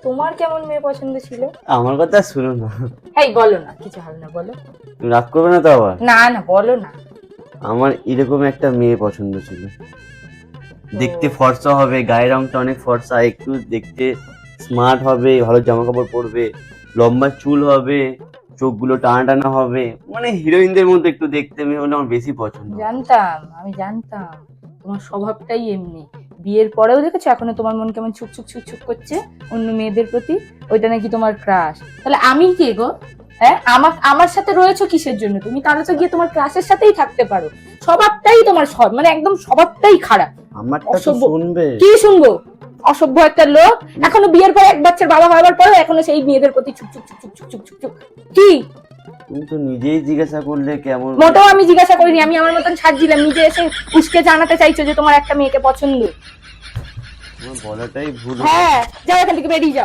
তোমার কেমন মেয়ে পছন্দ ছিল? আমার কথা শুনো না। এই বলো না, কিছু হবে না, বলো। তুমি রাগ করবে না তো আবার? না না, বলো না। আমার এরকম একটা মেয়ে পছন্দ ছিল, দেখতে ফর্সা হবে, গায়ের রংটা অনেক ফর্সা, একটু দেখতে স্মার্ট হবে, ভালো জামা কাপড় পরবে, লম্বা চুল হবে, চোখগুলো টানা টানা হবে, মানে হিরোইনদের মধ্যে একটু দেখতে মেয়ে হলে আমার বেশি পছন্দ। জানতাম, আমি জানতাম তোমার স্বভাবটাই এমনি। বিয়ের পরেও দেখেছো এখনো তোমার মন কেমন ছুক ছুক ছুক ছুক করছে অন্য মেয়েদের প্রতি। ওইটা নাকি তোমার ক্রাশ। তাহলে আমি কে গো? হ্যাঁ, আমার সাথে রয়েছো কিসের জন্য তুমি? তাহলে তো গিয়ে তোমার ক্রাশের সাথেই থাকতে পারো। স্বভাবটাই তোমার মানে একদম স্বভাবটাই খারাপ। আমারটা তো অসভ্য। শুনবে। কি শুনবো? অসভ্য একটা লোক, এখনো বিয়ের পর এক বাচ্চার বাবা হওয়ার পরে এখনো সেই মেয়েদের প্রতি ছুক ছুক ছুক ছুক ছুক ছুক ছুক ছুক। কি? তুমি তো নিজেই জিজ্ঞাসা করলে কেমন। মোটেও আমি জিজ্ঞাসা করিনি, আমি আমার মতন সাজছিলাম, নিজে এসে উস্কে জানাতে চাইছো যে তোমার একটা মেয়েকে পছন্দ। তোমার বলাটাই ভুল। হ্যাঁ, যাও এখান থেকে, বেরিয়ে যাও।